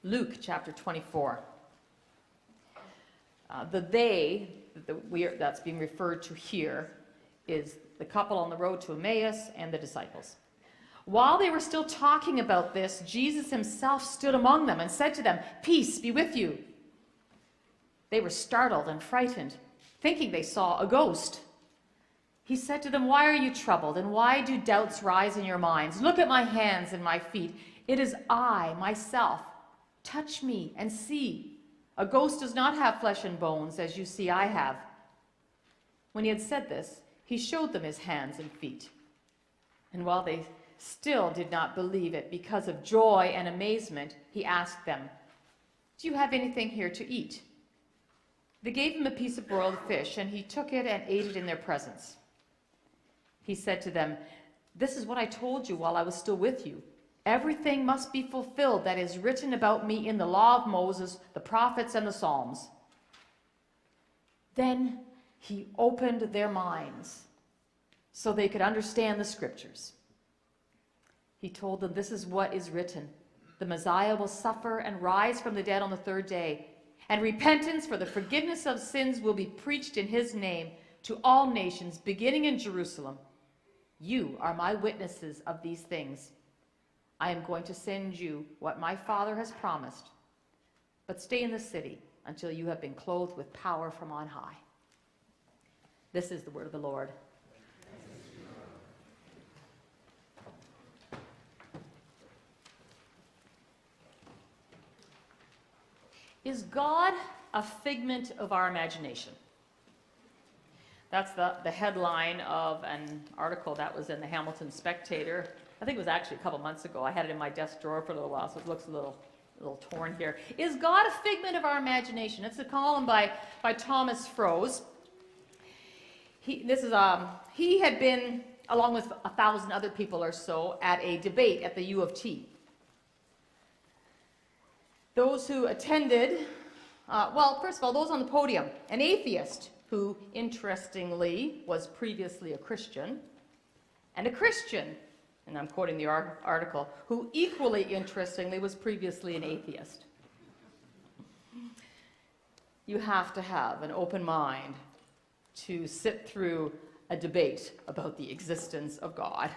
Luke chapter 24. The they that's being referred to here is the couple on the road to Emmaus and the disciples. While they were still talking about this, Jesus himself stood among them and said to them, "Peace be with you." They were startled and frightened, thinking they saw a ghost. He said to them, "Why are you troubled, and why do doubts rise in your minds? Look at my hands and my feet. It is I, myself. Touch me and see. A ghost does not have flesh and bones, as you see I have." When he had said this, he showed them his hands and feet. And while they still did not believe it because of joy and amazement, he asked them, "Do you have anything here to eat?" They gave him a piece of broiled fish, and he took it and ate it in their presence. He said to them, "This is what I told you while I was still with you. Everything must be fulfilled that is written about me in the law of Moses, the prophets, and the Psalms." Then he opened their minds so they could understand the scriptures. He told them, "This is what is written. The Messiah will suffer and rise from the dead on the third day, and repentance for the forgiveness of sins will be preached in his name to all nations, beginning in Jerusalem. You are my witnesses of these things. I am going to send you what my Father has promised, but stay in the city until you have been clothed with power from on high." This is the word of the Lord. Is God a figment of our imagination? That's the headline of an article that was in the Hamilton Spectator. I think it was actually a couple months ago. I had it in my desk drawer for a little while, so it looks a little torn here. Is God a figment of our imagination? It's a column by Thomas Froese. He had been, along with 1,000 other people or so, at a debate at the U of T. Those who attended, first of all, those on the podium, an atheist who, interestingly, was previously a Christian, and a Christian, and I'm quoting the article, who equally interestingly was previously an atheist. You have to have an open mind to sit through a debate about the existence of God.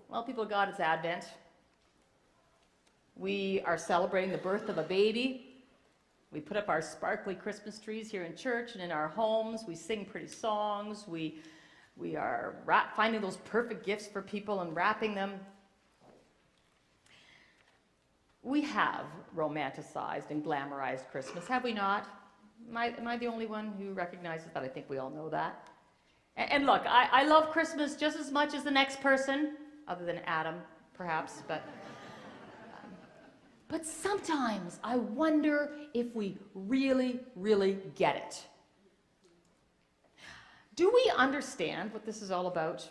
Well, people of God, it's Advent. We are celebrating the birth of a baby. We put up our sparkly Christmas trees here in church and in our homes. We sing pretty songs. We are finding those perfect gifts for people and wrapping them. We have romanticized and glamorized Christmas, have we not? Am I the only one who recognizes that? I think we all know that. And look, I love Christmas just as much as the next person, other than Adam, perhaps, but sometimes I wonder if we really, really get it. Do we understand what this is all about?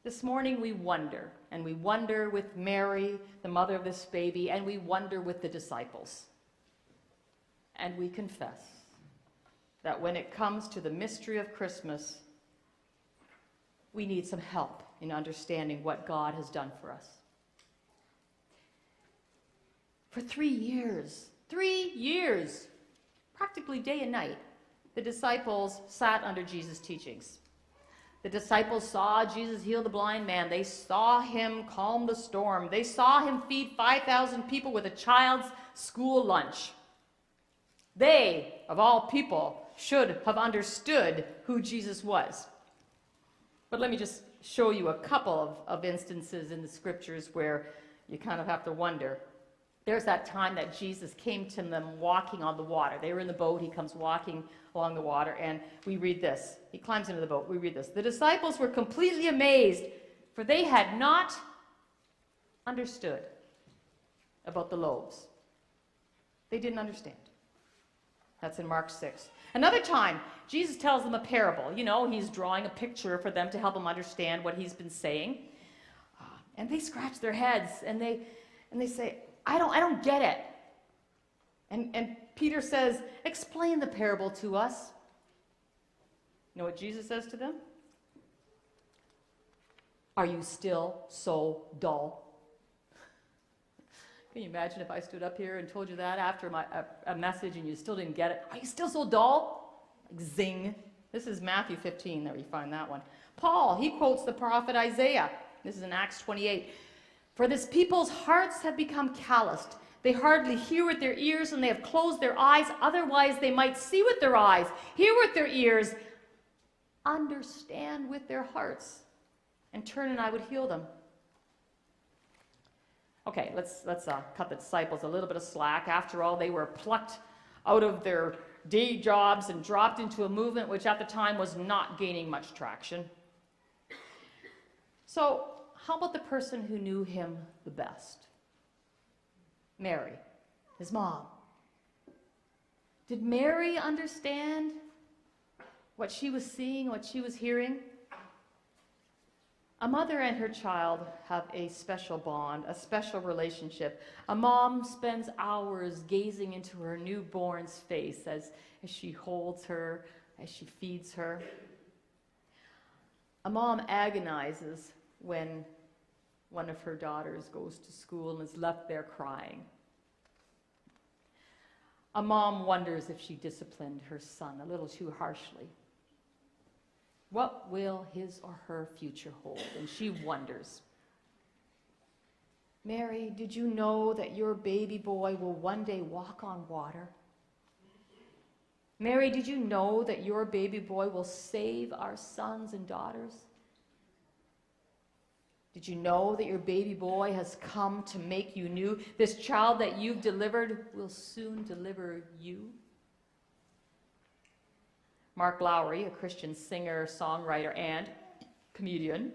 This morning we wonder, and we wonder with Mary, the mother of this baby, and we wonder with the disciples. And we confess that when it comes to the mystery of Christmas, we need some help in understanding what God has done for us. For 3 years, practically day and night, the disciples sat under Jesus' teachings. The disciples saw Jesus heal the blind man. They saw him calm the storm. They saw him feed 5,000 people with a child's school lunch. They, of all people, should have understood who Jesus was. But let me just show you a couple of instances in the scriptures where you kind of have to wonder. There's that time that Jesus came to them walking on the water. They were in the boat. He comes walking along the water, and we read this. He climbs into the boat. We read this. The disciples were completely amazed, for they had not understood about the loaves. They didn't understand. That's in Mark 6. Another time, Jesus tells them a parable. You know, he's drawing a picture for them to help them understand what he's been saying. And they scratch their heads, and they say, I don't get it. And Peter says, explain the parable to us. You know what Jesus says to them? Are you still so dull? Can you imagine if I stood up here and told you that after a message and you still didn't get it? Are you still so dull? Like zing. This is Matthew 15, there you find that one. Paul, he quotes the prophet Isaiah. This is in Acts 28. For this people's hearts have become calloused. They hardly hear with their ears, and they have closed their eyes. Otherwise, they might see with their eyes, hear with their ears, understand with their hearts, and turn, and I would heal them. Okay, let's cut the disciples a little bit of slack. After all, they were plucked out of their day jobs and dropped into a movement which at the time was not gaining much traction. So, how about the person who knew him the best? Mary, his mom. Did Mary understand what she was seeing, what she was hearing? A mother and her child have a special bond, a special relationship. A mom spends hours gazing into her newborn's face as she holds her, as she feeds her. A mom agonizes when one of her daughters goes to school and is left there crying. A mom wonders if she disciplined her son a little too harshly. What will his or her future hold? And she wonders. Mary, did you know that your baby boy will one day walk on water? Mary, did you know that your baby boy will save our sons and daughters? Did you know that your baby boy has come to make you new? This child that you've delivered will soon deliver you. Mark Lowry, a Christian singer, songwriter, and comedian,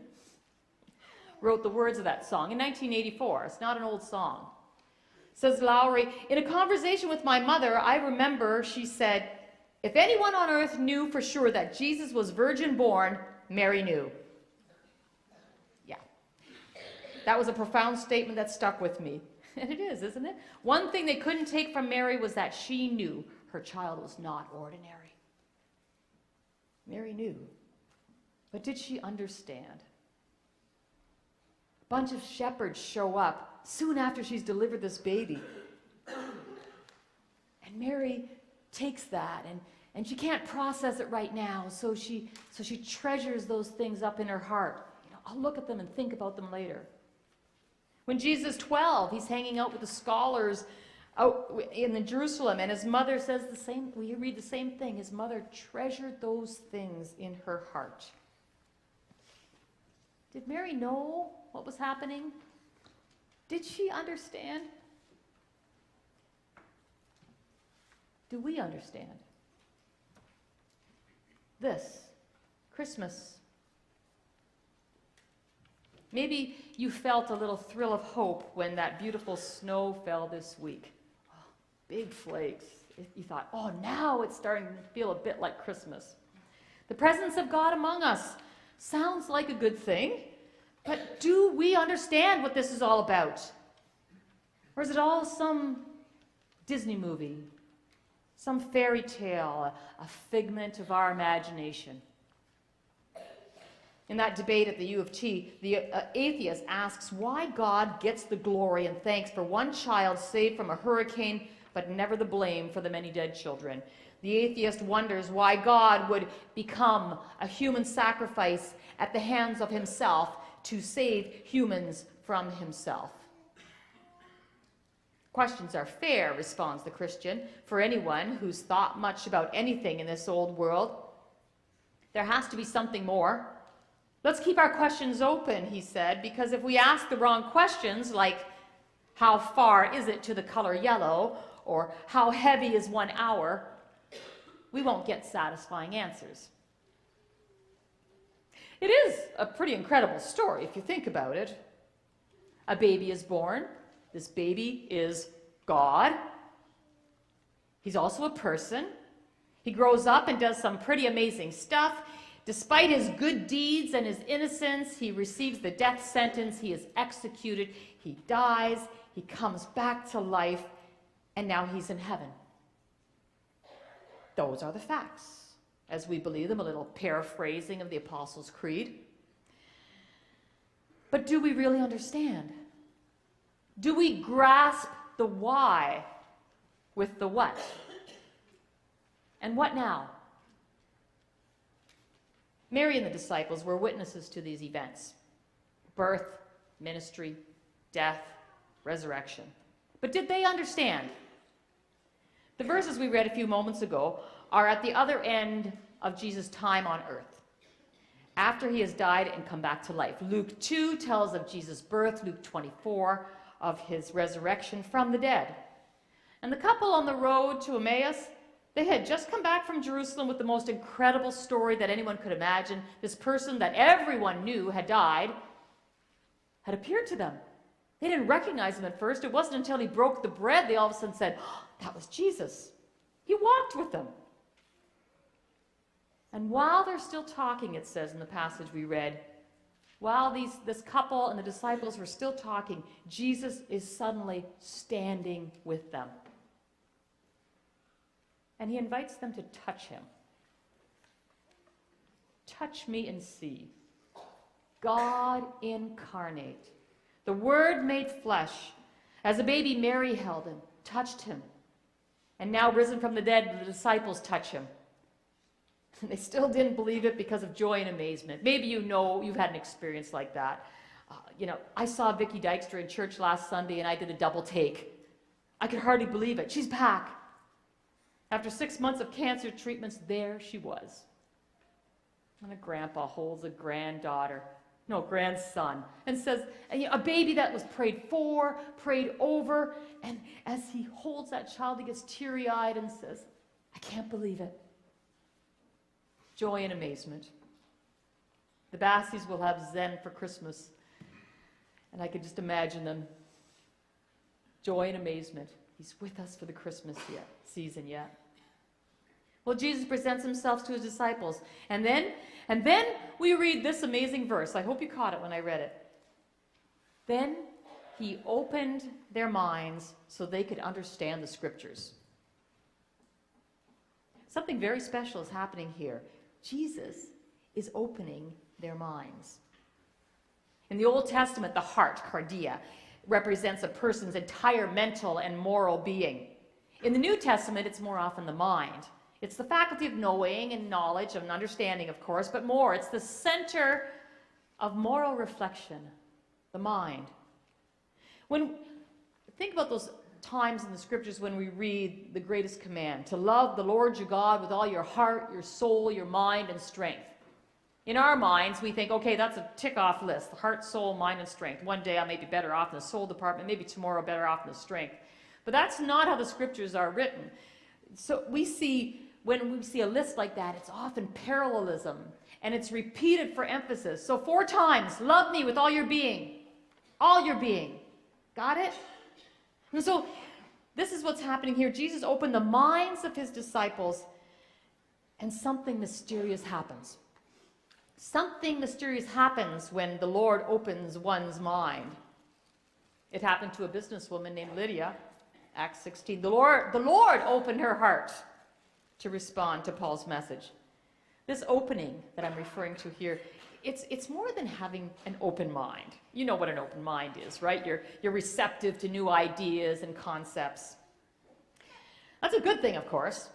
wrote the words of that song in 1984. It's not an old song. Says Lowry, in a conversation with my mother, I remember she said, if anyone on earth knew for sure that Jesus was virgin born, Mary knew. Yeah. That was a profound statement that stuck with me. And it is, isn't it? One thing they couldn't take from Mary was that she knew her child was not ordinary. Mary knew. But did she understand? A bunch of shepherds show up soon after she's delivered this baby. And Mary takes that, and she can't process it right now, so she treasures those things up in her heart. I'll look at them and think about them later. When Jesus is 12, he's hanging out with the scholars out in Jerusalem, and his mother says the same. We read the same thing. His mother treasured those things in her heart. Did Mary know what was happening? Did she understand? Do we understand? This Christmas. Maybe you felt a little thrill of hope when that beautiful snow fell this week. Big flakes. You thought, oh, now it's starting to feel a bit like Christmas. The presence of God among us sounds like a good thing, but do we understand what this is all about? Or is it all some Disney movie, some fairy tale, a figment of our imagination? In that debate at the U of T, the atheist asks why God gets the glory and thanks for one child saved from a hurricane, but never the blame for the many dead children. The atheist wonders why God would become a human sacrifice at the hands of himself to save humans from himself. Questions are fair, responds the Christian, for anyone who's thought much about anything in this old world. There has to be something more. Let's keep our questions open, he said, because if we ask the wrong questions, like how far is it to the color yellow, or how heavy is 1 hour, we won't get satisfying answers. It is a pretty incredible story if you think about it. A baby is born. This baby is God. He's also a person. He grows up and does some pretty amazing stuff. Despite his good deeds and his innocence, he receives the death sentence. He is executed. He dies. He comes back to life. And now he's in heaven. Those are the facts, as we believe them, a little paraphrasing of the Apostles' Creed. But do we really understand? Do we grasp the why with the what? And what now? Mary and the disciples were witnesses to these events: birth, ministry, death, resurrection. But did they understand? The verses we read a few moments ago are at the other end of Jesus' time on earth, after he has died and come back to life. Luke 2 tells of Jesus' birth, Luke 24 of his resurrection from the dead. And the couple on the road to Emmaus, they had just come back from Jerusalem with the most incredible story that anyone could imagine. This person that everyone knew had died had appeared to them. They didn't recognize him at first. It wasn't until he broke the bread they all of a sudden said, "Oh, that was Jesus." He walked with them. And while they're still talking, it says in the passage we read, while this couple and the disciples were still talking, Jesus is suddenly standing with them. And he invites them to touch him. Touch me and see. God incarnate. The Word made flesh. As a baby, Mary held him, touched him. And now risen from the dead, the disciples touch him. And they still didn't believe it because of joy and amazement. Maybe you've had an experience like that. I saw Vicky Dykstra in church last Sunday and I did a double take. I could hardly believe it. She's back. After 6 months of cancer treatments, there she was. And a grandpa holds a grandson, and says, a baby that was prayed for, prayed over, and as he holds that child, he gets teary-eyed and says, "I can't believe it." Joy and amazement. The Bassies will have Zen for Christmas, and I could just imagine them. Joy and amazement. He's with us for the Christmas season yet. Well, Jesus presents himself to his disciples, and then we read this amazing verse. I hope you caught it when I read it. Then he opened their minds so they could understand the scriptures. Something very special is happening here. Jesus is opening their minds. In the Old Testament, the heart, cardia, represents a person's entire mental and moral being. In the New Testament, it's more often the mind. It's the faculty of knowing and knowledge and understanding, of course, but more, it's the center of moral reflection, the mind. Think about those times in the scriptures when we read the greatest command, to love the Lord your God with all your heart, your soul, your mind, and strength. In our minds, we think, okay, that's a tick-off list, the heart, soul, mind, and strength. One day I may be better off in the soul department, maybe tomorrow better off in the strength. But that's not how the scriptures are written. So when we see a list like that, it's often parallelism, and it's repeated for emphasis. So 4 times, love me with all your being. All your being. Got it? And so this is what's happening here. Jesus opened the minds of his disciples, and something mysterious happens. Something mysterious happens when the Lord opens one's mind. It happened to a businesswoman named Lydia, Acts 16. The Lord opened her heart to respond to Paul's message. This opening that I'm referring to here, it's more than having an open mind. You know what an open mind is, right? You're receptive to new ideas and concepts. That's a good thing, of course.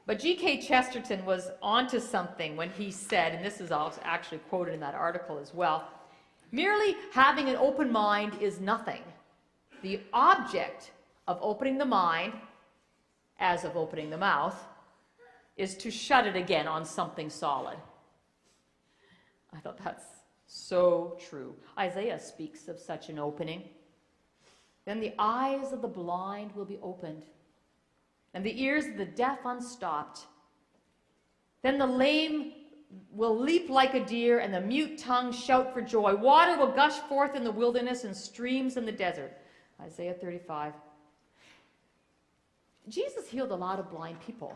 But G.K. Chesterton was onto something when he said, and this is also actually quoted in that article as well, merely having an open mind is nothing. The object of opening the mind, as of opening the mouth, is to shut it again on something solid. I thought that's so true. Isaiah speaks of such an opening. Then the eyes of the blind will be opened, and the ears of the deaf unstopped. Then the lame will leap like a deer, and the mute tongue shout for joy. Water will gush forth in the wilderness and streams in the desert. Isaiah 35. Jesus healed a lot of blind people.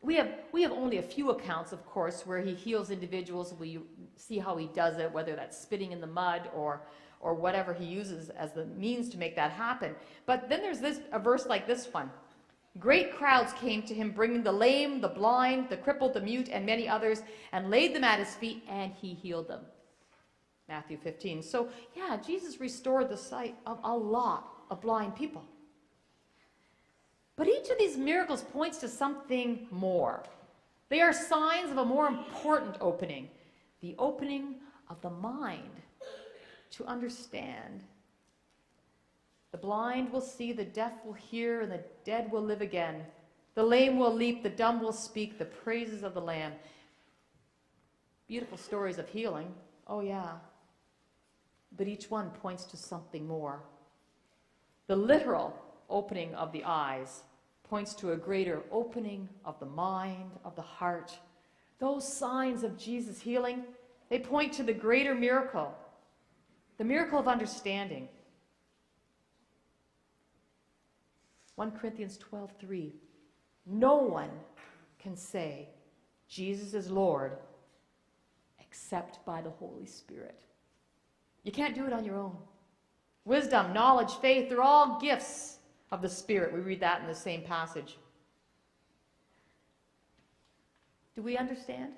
We have only a few accounts, of course, where he heals individuals. We see how he does it, whether that's spitting in the mud or whatever he uses as the means to make that happen. But then there's a verse like this one. Great crowds came to him, bringing the lame, the blind, the crippled, the mute, and many others, and laid them at his feet, and he healed them. Matthew 15. So, yeah, Jesus restored the sight of a lot of blind people. But each of these miracles points to something more. They are signs of a more important opening, the opening of the mind to understand. The blind will see, the deaf will hear, and the dead will live again. The lame will leap, the dumb will speak, the praises of the Lamb. Beautiful stories of healing, oh yeah. But each one points to something more. The literal opening of the eyes points to a greater opening of the mind, of the heart. Those signs of Jesus' healing, they point to the greater miracle, the miracle of understanding. 1 Corinthians 12:3. No one can say Jesus is Lord except by the Holy Spirit. You can't do it on your own. Wisdom, knowledge, faith, they're all gifts of the Spirit. We read that in the same passage. Do we understand?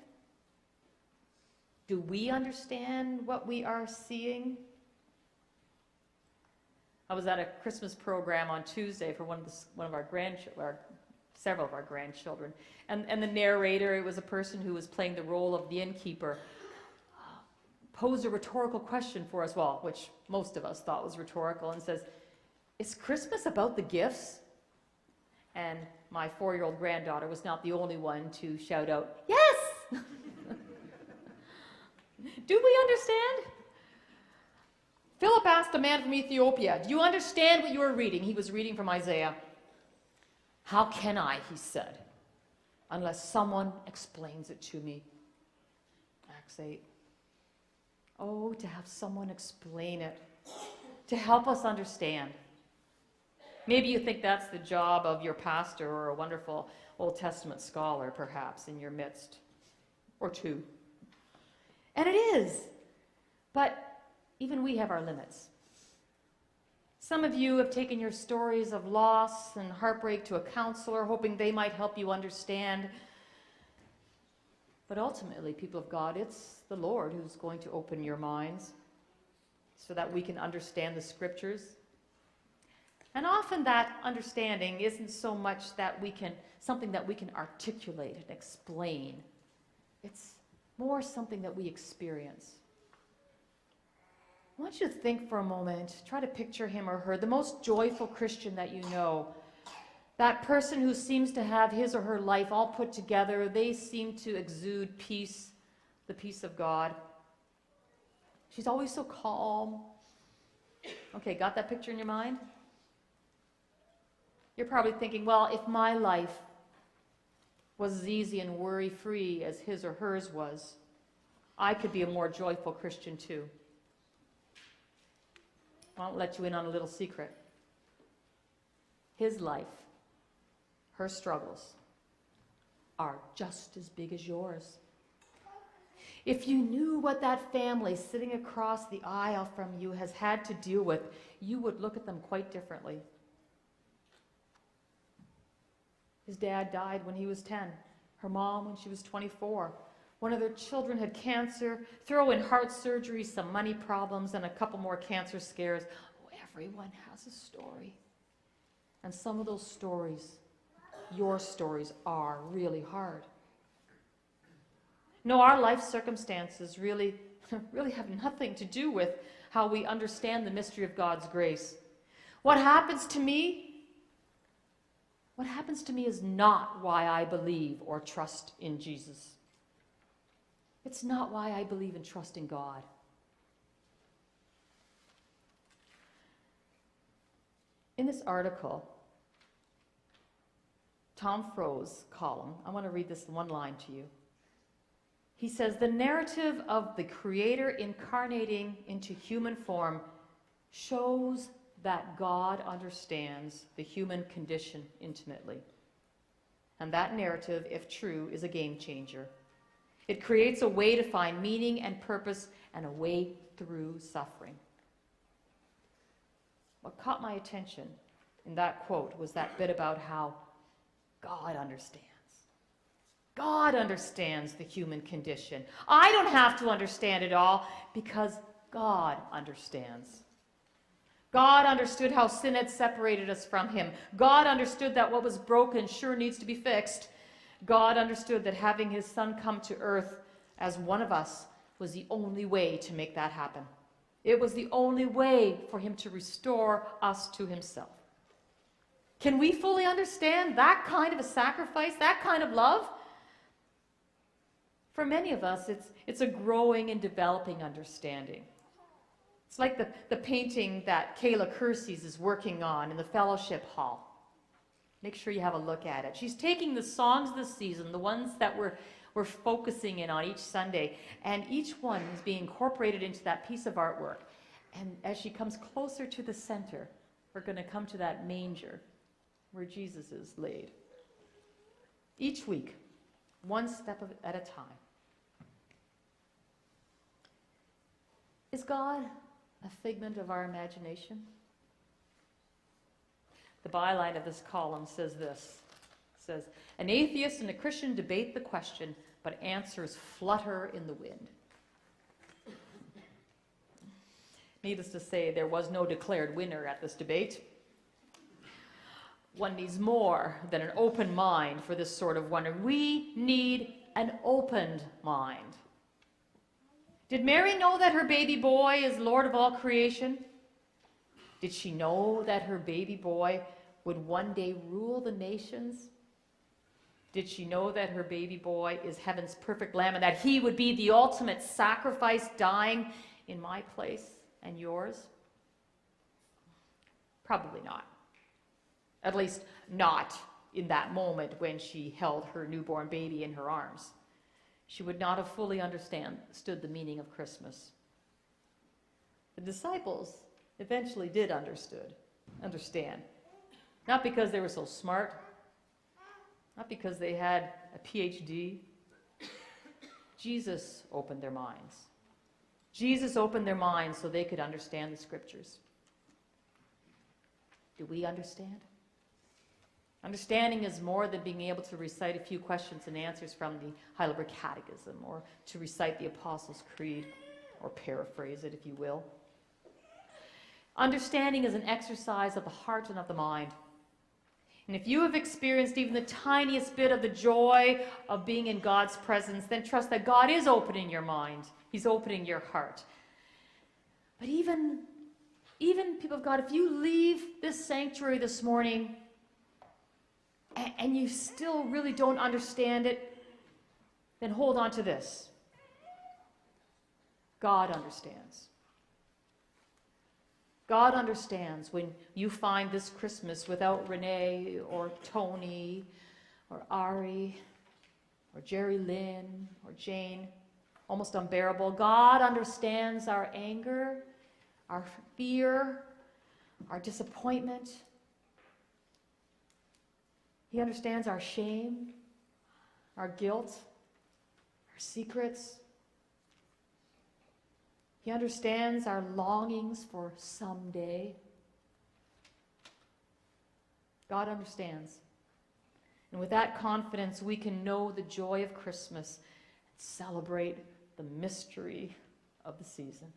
Do we understand what we are seeing? I was at a Christmas program on Tuesday for several of our grandchildren, and the narrator, it was a person who was playing the role of the innkeeper, posed a rhetorical question for us all, which most of us thought was rhetorical, and says, "Is Christmas about the gifts?" And my 4-year-old granddaughter was not the only one to shout out, "Yes!" Do we understand? Philip asked a man from Ethiopia, "Do you understand what you are reading?" He was reading from Isaiah. "How can I," he said, "unless someone explains it to me?" Acts 8. Oh, to have someone explain it, to help us understand. Maybe you think that's the job of your pastor or a wonderful Old Testament scholar, perhaps, in your midst, or two. And it is, but even we have our limits. Some of you have taken your stories of loss and heartbreak to a counselor, hoping they might help you understand. But ultimately, people of God, it's the Lord who's going to open your minds so that we can understand the Scriptures. And often that understanding isn't so much something that we can articulate and explain. It's more something that we experience. I want you to think for a moment, try to picture him or her, the most joyful Christian that you know. That person who seems to have his or her life all put together, they seem to exude peace, the peace of God. She's always so calm. Okay, got that picture in your mind? You're probably thinking, well, if my life was as easy and worry-free as his or hers was, I could be a more joyful Christian too. I won't let you in on a little secret. His life, her struggles, are just as big as yours. If you knew what that family sitting across the aisle from you has had to deal with, you would look at them quite differently. His dad died when he was 10, her mom when she was 24. One of their children had cancer, throw in heart surgery, some money problems, and a couple more cancer scares. Oh, everyone has a story. And some of those stories, your stories, are really hard. No, our life circumstances really have nothing to do with how we understand the mystery of God's grace. What happens to me is not why I believe or trust in Jesus. It's not why I believe and trust in God. In this article, Tom Fro's column, I want to read this one line to you. He says, the narrative of the Creator incarnating into human form shows that God understands the human condition intimately. And that narrative, if true, is a game changer. It creates a way to find meaning and purpose and a way through suffering. What caught my attention in that quote was that bit about how God understands. God understands the human condition. I don't have to understand it all because God understands. God understood how sin had separated us from him. God understood that what was broken sure needs to be fixed. God understood that having his son come to earth as one of us was the only way to make that happen. It was the only way for him to restore us to himself. Can we fully understand that kind of a sacrifice, that kind of love? For many of us, it's a growing and developing understanding. It's like the painting that Kayla Kersey's is working on in the fellowship hall. Make sure you have a look at it. She's taking the songs this season, the ones that we're focusing in on each Sunday, and each one is being incorporated into that piece of artwork. And as she comes closer to the center, we're going to come to that manger where Jesus is laid. Each week, one step at a time. Is God a figment of our imagination? The byline of this column says this. It says, an atheist and a Christian debate the question, but answers flutter in the wind. Needless to say, there was no declared winner at this debate. One needs more than an open mind for this sort of wonder. We need an opened mind. Did Mary know that her baby boy is Lord of all creation? Did she know that her baby boy would one day rule the nations? Did she know that her baby boy is heaven's perfect lamb and that he would be the ultimate sacrifice, dying in my place and yours? Probably not. At least not in that moment when she held her newborn baby in her arms. She would not have fully understood the meaning of Christmas. The disciples eventually did understand. Not because they were so smart, not because they had a PhD. Jesus opened their minds. Jesus opened their minds so they could understand the scriptures. Do we understand? Understanding is more than being able to recite a few questions and answers from the Heidelberg Catechism, or to recite the Apostles' Creed, or paraphrase it, if you will. Understanding is an exercise of the heart and of the mind. And if you have experienced even the tiniest bit of the joy of being in God's presence, then trust that God is opening your mind. He's opening your heart. But even people of God, if you leave this sanctuary this morning and you still really don't understand it, then hold on to this. God understands. God understands when you find this Christmas without Renee or Tony or Ari or Jerry Lynn or Jane almost unbearable. God understands our anger, our fear, our disappointment. He understands our shame, our guilt, our secrets. He understands our longings for someday. God understands. And with that confidence, we can know the joy of Christmas and celebrate the mystery of the season.